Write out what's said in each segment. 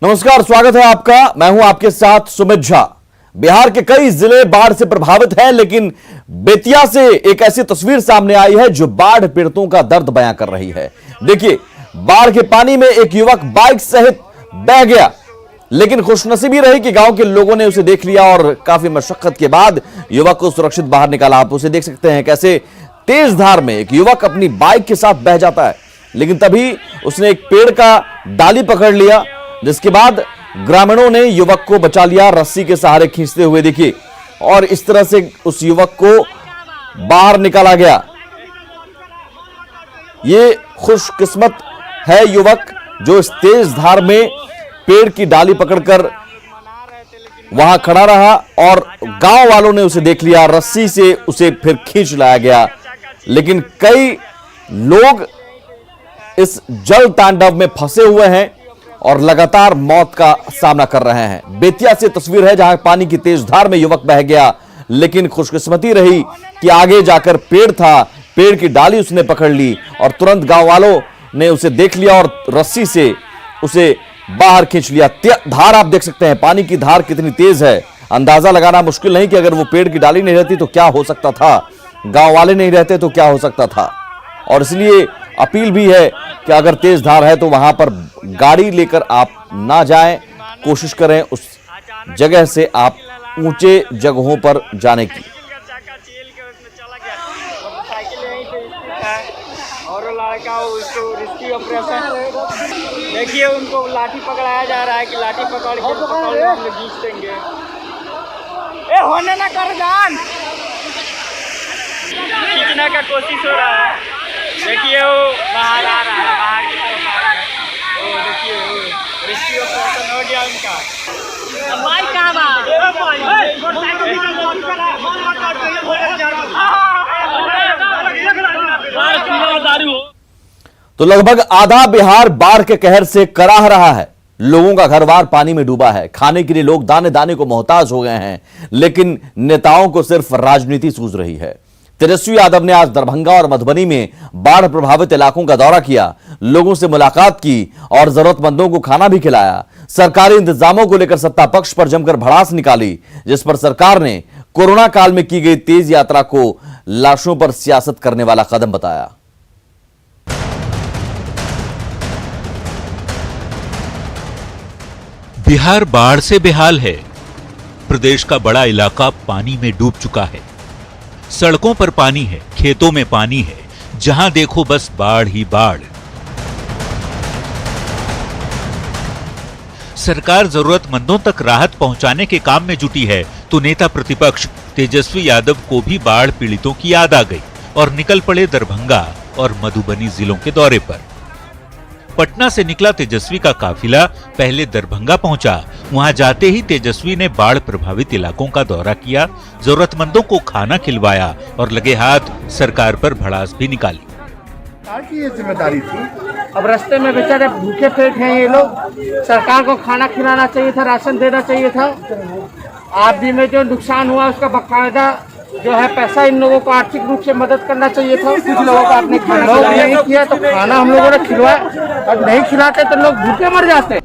नमस्कार, स्वागत है आपका। मैं हूं आपके साथ सुमित झा। बिहार के कई जिले बाढ़ से प्रभावित हैं, लेकिन बेतिया से एक ऐसी तस्वीर सामने आई है जो बाढ़ पीड़ितों का दर्द बयां कर रही है। देखिए, बाढ़ के पानी में एक युवक बाइक सहित बह गया, लेकिन खुशनसीबी रही कि गांव के लोगों ने उसे देख लिया और काफी मशक्कत के बाद युवक को सुरक्षित बाहर निकाला। आप उसे देख सकते हैं कैसे तेज धार में एक युवक अपनी बाइक के साथ बह जाता है, लेकिन तभी उसने एक पेड़ का डाली पकड़ लिया, जिसके बाद ग्रामीणों ने युवक को बचा लिया रस्सी के सहारे खींचते हुए। देखिए, और इस तरह से उस युवक को बाहर निकाला गया। ये खुशकिस्मत है युवक जो इस तेज धार में पेड़ की डाली पकड़कर वहां खड़ा रहा और गांव वालों ने उसे देख लिया, रस्सी से उसे फिर खींच लाया गया। लेकिन कई लोग इस जल तांडव में फंसे हुए हैं और लगातार मौत का सामना कर रहे हैं। बेतिया से तस्वीर है जहां पानी की तेज धार में युवक बह गया, लेकिन खुशकिस्मती रही कि आगे जाकर पेड़ था, पेड़ की डाली उसने पकड़ ली और तुरंत गांव वालों ने उसे देख लिया और रस्सी से उसे बाहर खींच लिया। धार आप देख सकते हैं, पानी की धार कितनी तेज है, अंदाजा लगाना मुश्किल नहीं कि अगर वो पेड़ की डाली नहीं रहती तो क्या हो सकता था, गांव वाले नहीं रहते तो क्या हो सकता था। और इसलिए अपील भी है कि अगर तेज धार है तो वहां पर गाड़ी लेकर आप ना जाएं, कोशिश करें उस जगह से आप ऊंचे जगहों पर जाने की। और लड़का उसको रेस्क्यू ऑपरेशन, देखिए उनको लाठी पकड़ाया जा रहा है कि लाठी पकड़ के हम लोग खींच देंगे। ए होने ना कर जान, खींचने का कोशिश हो रहा है। देखिए वो बाहर आ रहा है, बाहर की तरफ आ रहा है। वो देखिए वो रेस्क्यू ऑपरेशन हो गया उनका। भाई कहाँ बा? तो लगभग आधा बिहार बाढ़ के कहर से कराह रहा है। लोगों का घर बार पानी में डूबा है, खाने के लिए लोग दाने दाने को मोहताज हो गए हैं, लेकिन नेताओं को सिर्फ राजनीति सूझ रही है। तेजस्वी यादव ने आज दरभंगा और मधुबनी में बाढ़ प्रभावित इलाकों का दौरा किया, लोगों से मुलाकात की और जरूरतमंदों को खाना भी खिलाया। सरकारी इंतजामों को लेकर सत्ता पक्ष पर जमकर भड़ास निकाली, जिस पर सरकार ने कोरोना काल में की गई तेज यात्रा को लाशों पर सियासत करने वाला कदम बताया। बिहार बाढ़ से बेहाल है। प्रदेश का बड़ा इलाका पानी में डूब चुका है। सड़कों पर पानी है, खेतों में पानी है, जहां देखो बस बाढ़ ही बाढ़। सरकार जरूरतमंदों तक राहत पहुंचाने के काम में जुटी है, तो नेता प्रतिपक्ष तेजस्वी यादव को भी बाढ़ पीड़ितों की याद आ गई और निकल पड़े दरभंगा और मधुबनी जिलों के दौरे पर। पटना से निकला तेजस्वी का काफिला पहले दरभंगा पहुंचा। वहां जाते ही तेजस्वी ने बाढ़ प्रभावित इलाकों का दौरा किया, जरूरतमंदों को खाना खिलवाया और लगे हाथ सरकार पर भड़ास भी निकाली। सरकार की ये जिम्मेदारी थी। अब रास्ते में बेचारे भूखे पेट हैं ये लोग, सरकार को खाना खिलाना चाहिए था, राशन देना चाहिए था। आपदी में जो नुकसान हुआ उसका बाकायदा जो है पैसा इन लोगों को आर्थिक रूप से मदद करना चाहिए था। कुछ लोगों का आपने खाना नहीं किया, तो खाना हम लोगों ने खिलवाया और नहीं खिलाते तो लोग भूखे मर जाते।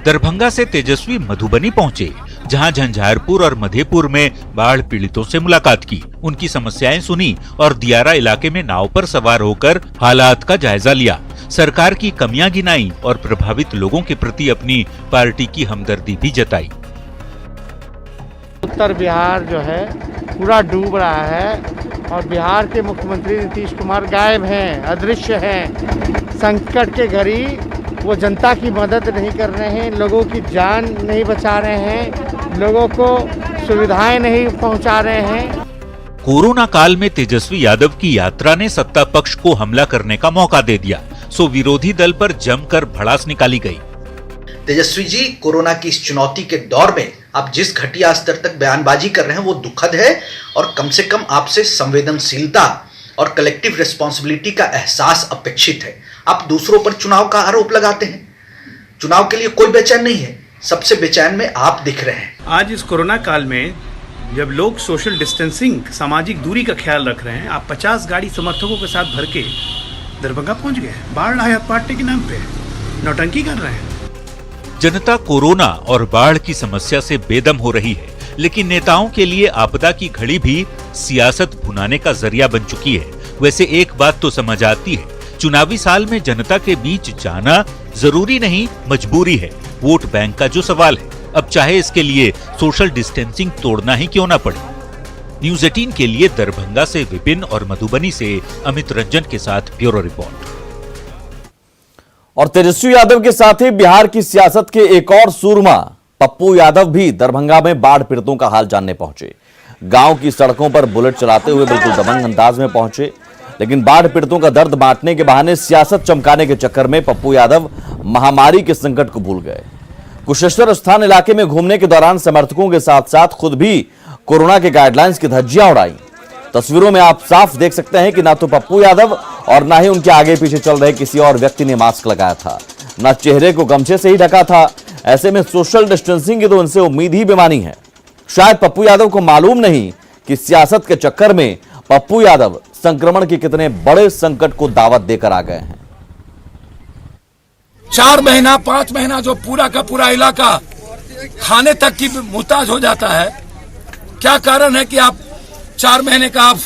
दरभंगा से तेजस्वी मधुबनी पहुंचे, जहां झंझारपुर और मधेपुर में बाढ़ पीड़ितों से मुलाकात की, उनकी समस्याएं सुनी और दियारा इलाके में नाव पर सवार होकर हालात का जायजा लिया। सरकार की कमियां गिनाई और प्रभावित लोगों के प्रति अपनी पार्टी की हमदर्दी भी जताई। उत्तर बिहार जो है पूरा डूब रहा है और बिहार के मुख्यमंत्री नीतीश कुमार गायब हैं, अदृश्य हैं। संकट के घड़ी वो जनता की मदद नहीं कर रहे हैं, लोगों की जान नहीं बचा रहे हैं, लोगों को सुविधाएं नहीं पहुंचा रहे हैं। कोरोना काल में तेजस्वी यादव की यात्रा ने सत्ता पक्ष को हमला करने का मौका दे दिया, सो विरोधी दल पर जमकर भड़ास निकाली गई। तेजस्वी जी, कोरोना की इस चुनौती के दौर में आप जिस घटिया स्तर तक बयानबाजी कर रहे हैं वो दुखद है और कम से कम आपसे संवेदनशीलता और कलेक्टिव रिस्पॉन्सिबिलिटी का एहसास अपेक्षित है। आप दूसरों पर चुनाव का आरोप लगाते हैं। चुनाव के लिए कोई बेचैन नहीं है, सबसे बेचैन में आप दिख रहे हैं। आज इस कोरोना काल में जब लोग सोशल डिस्टेंसिंग, सामाजिक दूरी का ख्याल रख रहे हैं, आप 50 गाड़ी समर्थकों के साथ भर के दरभंगा पहुंच गए, बाढ़ राहत पार्टी के नाम पे नौटंकी कर रहे हैं। जनता कोरोना और बाढ़ की समस्या से बेदम हो रही है, लेकिन नेताओं के लिए आपदा की घड़ी भी सियासत भुनाने का जरिया बन चुकी है। वैसे एक बात तो समझ आती है, चुनावी साल में जनता के बीच जाना जरूरी नहीं, मजबूरी है। वोट बैंक का जो सवाल है, अब चाहे इसके लिए सोशल डिस्टेंसिंग तोड़ना ही क्यों ना पड़े। न्यूज़ 18 के लिए दरभंगा से विपिन और मधुबनी से अमित रंजन के साथ ब्यूरो रिपोर्ट। और तेजस्वी यादव के साथ ही बिहार की सियासत के एक और सूरमा पप्पू यादव भी दरभंगा में बाढ़ पीड़ितों का हाल जानने पहुंचे। गांव की सड़कों पर बुलेट चलाते हुए बिल्कुल दबंग अंदाज में पहुंचे, लेकिन बाढ़ पीड़ितों का दर्द बांटने के बहाने सियासत चमकाने के चक्कर में पप्पू यादव महामारी के संकट को भूल गए। कुशेश्वर स्थान इलाके में घूमने के दौरान समर्थकों के साथ साथ खुद भी कोरोना के गाइडलाइंस की धज्जियां उड़ाई। तस्वीरों में आप साफ देख सकते हैं कि ना तो पप्पू यादव और ना ही उनके आगे पीछे चल रहे किसी और व्यक्ति ने मास्क लगाया था, ना चेहरे को गमछे से ही ढका था। ऐसे में सोशल डिस्टेंसिंग की तो उनसे उम्मीद ही बेमानी है। शायद पप्पू यादव को मालूम नहीं कि सियासत के चक्कर में पप्पू यादव संक्रमण के कितने बड़े संकट को दावत देकर आ गए हैं। 4 महीना 5 महीना जो पूरा का पूरा इलाका खाने तक की मुहताज हो जाता है, क्या कारण है कि आप 4 महीने का आप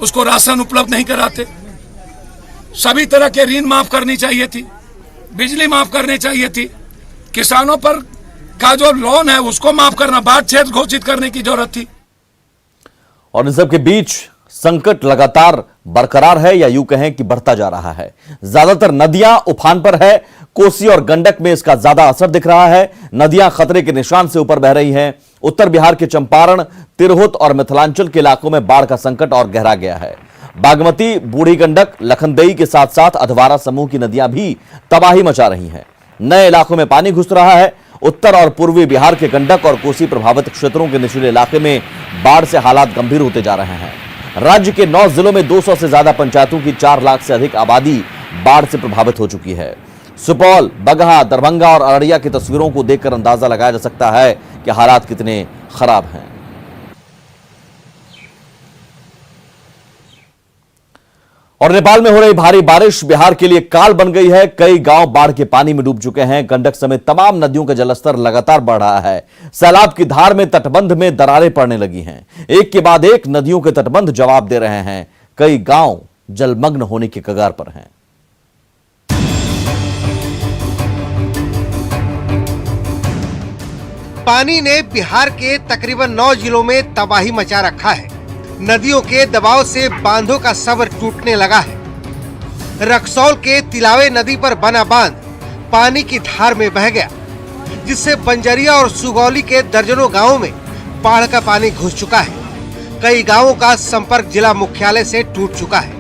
उसको राशन उपलब्ध नहीं कराते? सभी तरह के ऋण माफ करनी चाहिए थी, बिजली माफ करनी चाहिए थी, किसानों पर का जो लोन है उसको माफ करना, बाढ़ क्षेत्र घोषित करने की जरूरत थी। और इन सब के बीच संकट लगातार बरकरार है, या यूं कहें कि बढ़ता जा रहा है। ज्यादातर नदियां उफान पर है। कोसी और गंडक में इसका ज्यादा असर दिख रहा है। नदियां खतरे के निशान से ऊपर बह रही हैं। उत्तर बिहार के चंपारण, तिरहुत और मिथिलांचल के इलाकों में बाढ़ का संकट और गहरा गया है। बागमती, बूढ़ी गंडक, लखनदेई के साथ साथ अधवारा समूह की नदियां भी तबाही मचा रही हैं। नए इलाकों में पानी घुस रहा है। उत्तर और पूर्वी बिहार के गंडक और कोसी प्रभावित क्षेत्रों के निचले इलाके में बाढ़ से हालात गंभीर होते जा रहे हैं। राज्य के 9 जिलों में 200 से ज्यादा पंचायतों की 4 लाख से अधिक आबादी बाढ़ से प्रभावित हो चुकी है। सुपौल, बगहा, दरभंगा और अररिया की तस्वीरों को देखकर अंदाजा लगाया जा सकता है कि हालात कितने खराब हैं। और नेपाल में हो रही भारी बारिश बिहार के लिए काल बन गई है। कई गांव बाढ़ के पानी में डूब चुके हैं। गंडक समेत तमाम नदियों का जलस्तर लगातार बढ़ रहा है। सैलाब की धार में तटबंध में दरारें पड़ने लगी हैं। एक के बाद एक नदियों के तटबंध जवाब दे रहे हैं। कई गांव जलमग्न होने की कगार पर हैं। पानी ने बिहार के तकरीबन 9 जिलों में तबाही मचा रखा है। नदियों के दबाव से बांधों का सबर टूटने लगा है। रक्सौल के तिलावे नदी पर बना बांध पानी की धार में बह गया, जिससे बंजरिया और सुगौली के दर्जनों गांवों में बाढ़ का पानी घुस चुका है। कई गांवों का संपर्क जिला मुख्यालय से टूट चुका है।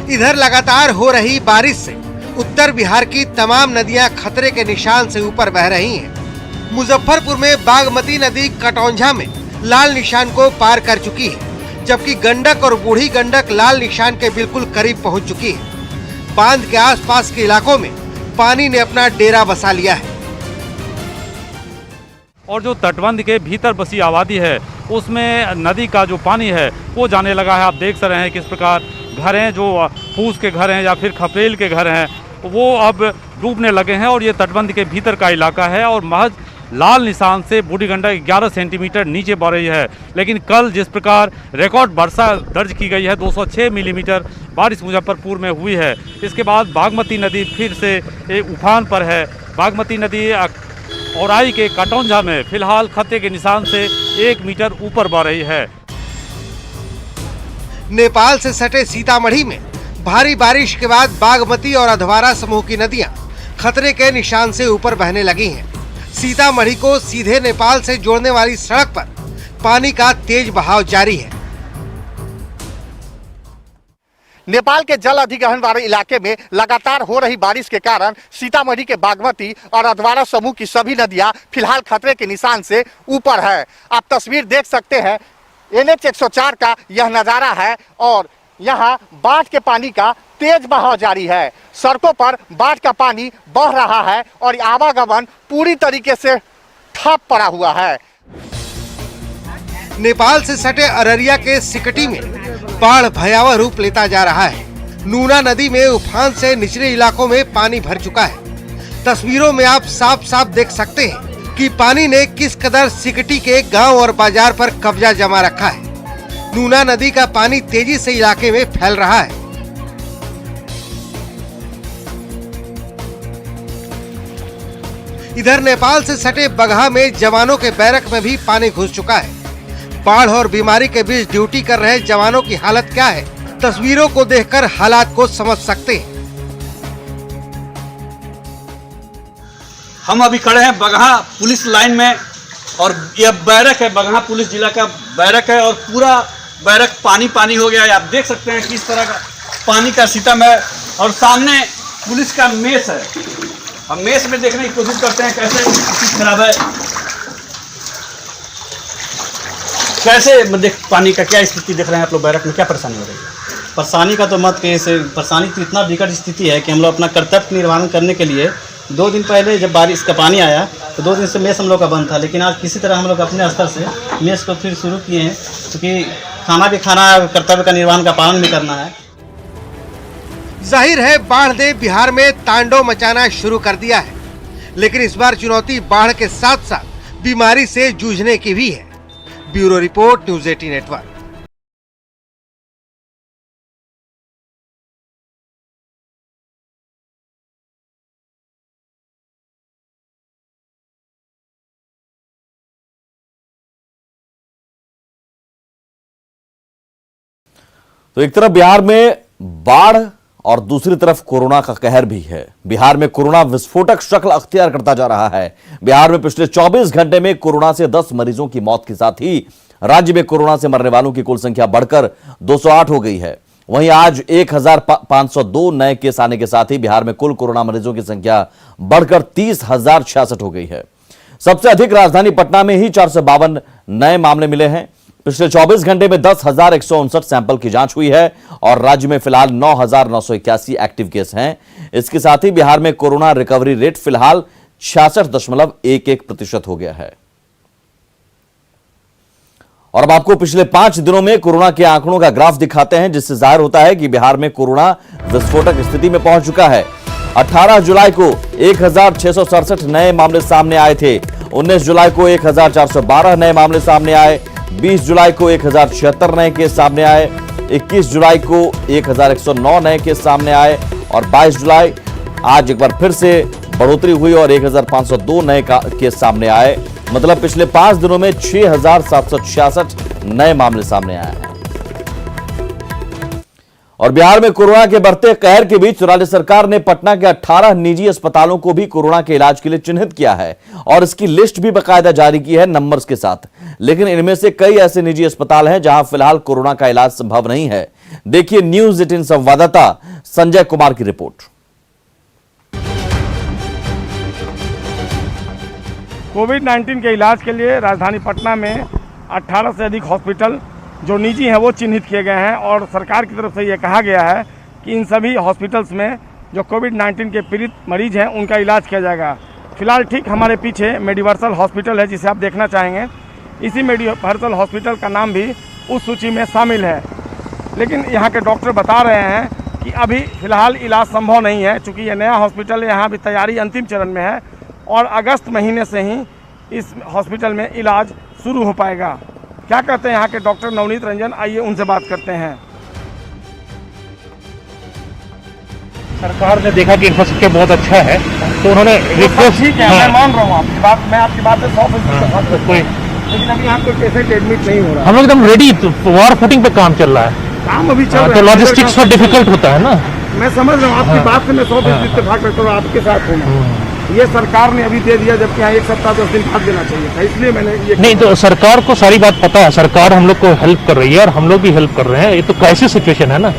इधर लगातार हो रही बारिश से उत्तर बिहार की तमाम नदियां खतरे के निशान से ऊपर बह रही हैं। मुजफ्फरपुर में बागमती नदी कटौंझा में लाल निशान को पार कर चुकी है, जबकि गंडक और बूढ़ी गंडक लाल निशान के बिल्कुल करीब पहुंच चुकी है। बांध के आसपास के इलाकों में पानी ने अपना डेरा बसा लिया है। और जो तटबंध के भीतर बसी आबादी है उसमें नदी का जो पानी है वो जाने लगा है। आप देख रहे हैं किस प्रकार घर हैं, जो फूस के घर हैं या फिर खपरेल के घर हैं, वो अब डूबने लगे हैं। और ये तटबंध के भीतर का इलाका है और महज लाल निशान से बूढ़ी गंडक 11 सेंटीमीटर नीचे बढ़ रही है। लेकिन कल जिस प्रकार रिकॉर्ड वर्षा दर्ज की गई है, 206 मिलीमीटर बारिश मुजफ्फरपुर में हुई है, इसके बाद बागमती नदी फिर से उफान पर है। बागमती नदी औराई के कटौंझा में फिलहाल खतरे के निशान से 1 मीटर ऊपर बढ़ रही है। नेपाल से सटे सीतामढ़ी में भारी बारिश के बाद बागमती और अधवारा समूह की नदियां खतरे के निशान से ऊपर बहने लगी हैं। सीतामढ़ी को सीधे नेपाल से जोड़ने वाली सड़क पर पानी का तेज बहाव जारी है। नेपाल के जल अधिग्रहण वाले इलाके में लगातार हो रही बारिश के कारण सीतामढ़ी के बागमती और अधवारा समूह की सभी नदियां फिलहाल खतरे के निशान से ऊपर है। आप तस्वीर देख सकते हैं, NH 104 का यह नजारा है और यहाँ बाढ़ के पानी का तेज बहाव जारी है। सड़कों पर बाढ़ का पानी बह रहा है और आवागमन पूरी तरीके से ठप पड़ा हुआ है। नेपाल से सटे अररिया के सिकटी में बाढ़ भयावह रूप लेता जा रहा है। नूना नदी में उफान से निचले इलाकों में पानी भर चुका है। तस्वीरों में आप साफ साफ देख सकते हैं कि पानी ने किस कदर सिकटी के गांव और बाजार पर कब्जा जमा रखा है। नूना नदी का पानी तेजी से इलाके में फैल रहा है। इधर नेपाल से सटे बगहा में जवानों के बैरक में भी पानी घुस चुका है। बाढ़ और बीमारी के बीच ड्यूटी कर रहे जवानों की हालत क्या है, तस्वीरों को देखकर हालात को समझ सकते हैं। हम अभी खड़े हैं बगहा पुलिस लाइन में और यह बैरक है, बगहा पुलिस जिला का बैरक है और पूरा बैरक पानी पानी हो गया है। आप देख सकते हैं किस तरह का पानी का सितम है और सामने पुलिस का मेस है। हम मेस में देखने की कोशिश करते हैं कैसे स्थिति खराब है, कैसे देख पानी का क्या स्थिति देख रहे हैं आप लोग। बैरक में क्या परेशानी हो रही है? परेशानी का तो मत कहिए से, परेशानी तो इतना विकट स्थिति है कि हम लोग अपना कर्तव्य निर्वहन करने के लिए 2 दिन पहले जब बारिश का पानी आया तो 2 दिन से मेस हम लोग का बंद था, लेकिन आज किसी तरह हम लोग अपने स्तर से मेस को फिर शुरू किए हैं क्योंकि खाना भी खाना है, कर्तव्य का निर्वहन का पालन भी करना है। जाहिर है बाढ़ ने बिहार में तांडव मचाना शुरू कर दिया है, लेकिन इस बार चुनौती बाढ़ के साथ साथ बीमारी से जूझने की भी है। Bureau report, news 18 network. तो एक तरफ बिहार में बाढ़ और दूसरी तरफ कोरोना का कहर भी है। बिहार में कोरोना विस्फोटक शक्ल अख्तियार करता जा रहा है। बिहार में पिछले 24 घंटे में कोरोना से 10 मरीजों की मौत के साथ ही राज्य में कोरोना से मरने वालों की कुल संख्या बढ़कर 208 हो गई है। वहीं आज 1502 नए केस आने के साथ ही बिहार में कुल कोरोना मरीजों की संख्या बढ़कर 30,066 हो गई है। सबसे अधिक राजधानी पटना में ही 452 नए मामले मिले हैं। पिछले 24 घंटे में 10,159 सैंपल की जांच हुई है और राज्य में फिलहाल 9,981 एक्टिव केस हैं। इसके साथ ही बिहार में कोरोना रिकवरी रेट फिलहाल 66.11% हो गया है। और अब आपको पिछले 5 दिनों में कोरोना के आंकड़ों का ग्राफ दिखाते हैं, जिससे जाहिर होता है कि बिहार में कोरोना विस्फोटक स्थिति में पहुंच चुका है। 18 जुलाई को 1,667 नए मामले सामने आए थे। 19 जुलाई को 1,412 नए मामले सामने आए। 20 जुलाई को 1,076 नए केस सामने आए। 21 जुलाई को 1,109 नए केस सामने आए और 22 जुलाई आज एक बार फिर से बढ़ोतरी हुई और 1,502 नए केस सामने आए। मतलब पिछले 5 दिनों में 6,766 नए मामले सामने आए हैं। और बिहार में कोरोना के बढ़ते कहर के बीच राज्य सरकार ने पटना के 18 निजी अस्पतालों को भी कोरोना के इलाज के लिए चिन्हित किया है और इसकी लिस्ट भी बाकायदा जारी की है नंबर्स के साथ। लेकिन इनमें से कई ऐसे निजी अस्पताल हैं जहां फिलहाल कोरोना का इलाज संभव नहीं है। देखिए न्यूज़ 18 संवाददाता संजय कुमार की रिपोर्ट। कोविड-19 के इलाज के लिए राजधानी पटना में 18 से अधिक हॉस्पिटल जो निजी हैं वो चिन्हित किए गए हैं और सरकार की तरफ से ये कहा गया है कि इन सभी हॉस्पिटल्स में जो कोविड-19 के पीड़ित मरीज हैं उनका इलाज किया जाएगा। फिलहाल ठीक हमारे पीछे मेडिवर्सल हॉस्पिटल है जिसे आप देखना चाहेंगे। इसी मेडिवर्सल हॉस्पिटल का नाम भी उस सूची में शामिल है, लेकिन यहाँ के डॉक्टर बता रहे हैं कि अभी फ़िलहाल इलाज संभव नहीं है, चूँकि ये नया हॉस्पिटल है। यहाँ भी तैयारी अंतिम चरण में है और अगस्त महीने से ही इस हॉस्पिटल में इलाज शुरू हो पाएगा। क्या कहते हैं यहाँ के डॉक्टर नवनीत रंजन, आइए उनसे बात करते हैं। सरकार ने देखा कि इंफ्रास्ट्रक्चर बहुत अच्छा है तो उन्होंने रिक्वेस्ट, ठीक है, मैं मान रहा हूँ आपकी बात, मैं आपकी बात से 100% लेकिन अभी यहाँ कोई पेशेंट एडमिट नहीं हो रहा। हम लोग एकदम रेडी, वॉर फुटिंग पे काम चल रहा है। काम अभी चल रहा है तो लॉजिस्टिक्स में डिफिकल्ट होता है ना। मैं समझ रहा हूँ आपकी बात से, मैं 100% इत्तेफाक करता हूँ आपके साथ हूँ। ये सरकार ने अभी दे दिया, जबकि यहाँ 1 सप्ताह 10 दिन बाद देना चाहिए था, इसलिए मैंने ये नहीं, तो सरकार को सारी बात पता है। सरकार हम लोग को हेल्प कर रही है और हम लोग भी हेल्प कर रहे हैं। ये तो क्राइसिस सिचुएशन है ना,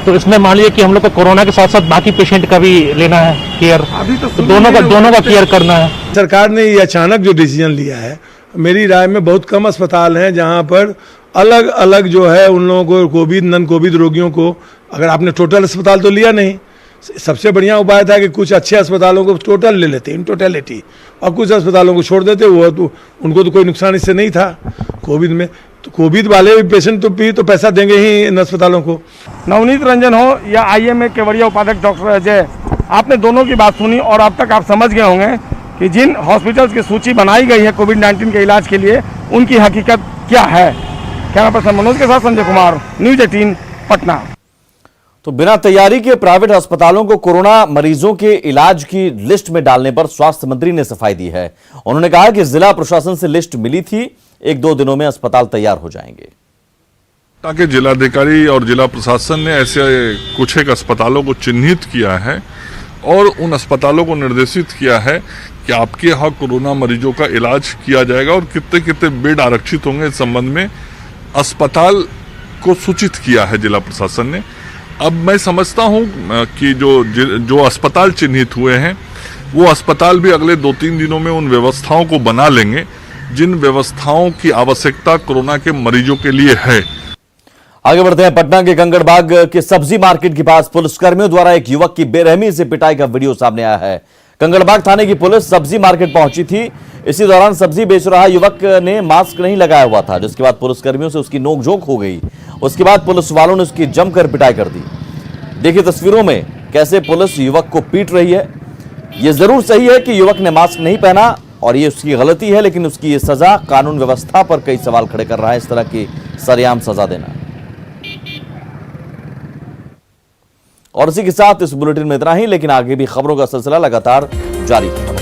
तो इसमें मान लीजिए कि हम लोग को कोरोना के साथ साथ बाकी पेशेंट का भी लेना है केयर, अभी तो दोनों का केयर करना है। सरकार ने ये अचानक जो डिसीजन लिया है, मेरी राय में बहुत कम अस्पताल हैं जहां पर अलग अलग जो है उन लोगों को कोविड नॉन कोविड रोगियों को, अगर आपने टोटल अस्पताल तो लिया नहीं, सबसे बढ़िया उपाय था कि कुछ अच्छे अस्पतालों को टोटल ले लेते इन टोटलिटी और कुछ अस्पतालों को छोड़ देते। वो तो उनको तो कोई नुकसान इससे नहीं था कोविड में। तो कोविड वाले पेशेंट तो भी तो पैसा देंगे ही इन अस्पतालों को। नवनीत रंजन हो या आईएमए केवड़िया उपाध्यक्ष डॉक्टर अजय, आपने दोनों की बात सुनी और अब तक आप समझ गए होंगे कि जिन हॉस्पिटल्स की सूची बनाई गई है कोविड-19 के इलाज के लिए, उनकी हकीकत क्या है। कैमरा पर्सन मनोज के साथ संजय कुमार, न्यूज 18 पटना। तो बिना तैयारी के प्राइवेट अस्पतालों को कोरोना मरीजों के इलाज की लिस्ट में डालने पर स्वास्थ्य मंत्री ने सफाई दी है। उन्होंने कहा कि जिला प्रशासन से लिस्ट मिली थी, 1-2 दिनों में अस्पताल तैयार हो जाएंगे। ताकि जिलाधिकारी और जिला प्रशासन ने ऐसे कुछ एक अस्पतालों को चिन्हित किया है और उन अस्पतालों को निर्देशित किया है कि आपके यहाँ कोरोना मरीजों का इलाज किया जाएगा और कितने कितने बेड आरक्षित होंगे। इस संबंध में अस्पताल को सूचित किया है जिला प्रशासन ने। अब मैं समझता हूं कि जो अस्पताल चिन्हित हुए हैं वो अस्पताल भी अगले 2-3 दिनों में उन व्यवस्थाओं को बना लेंगे जिन व्यवस्थाओं की आवश्यकता कोरोना के मरीजों के लिए है। आगे बढ़ते हैं। पटना के कंकड़बाग के सब्जी मार्केट के पास पुलिसकर्मियों द्वारा एक युवक की बेरहमी से पिटाई का वीडियो सामने आया है। कंकड़बाग थाने की पुलिस सब्जी मार्केट पहुंची थी। इसी दौरान सब्जी बेच रहा युवक ने मास्क नहीं लगाया हुआ था, जिसके बाद पुलिसकर्मियों से उसकी नोकझोंक हो गई। उसके बाद पुलिस वालों ने उसकी जमकर पिटाई कर दी। देखिए तस्वीरों में कैसे पुलिस युवक को पीट रही है। यह जरूर सही है कि युवक ने मास्क नहीं पहना और ये उसकी गलती है, लेकिन उसकी ये सजा कानून व्यवस्था पर कई सवाल खड़े कर रहा है। इस तरह की सरेआम सजा देना। और इसी के साथ इस बुलेटिन में इतना ही, लेकिन आगे भी खबरों का सिलसिला लगातार जारी है।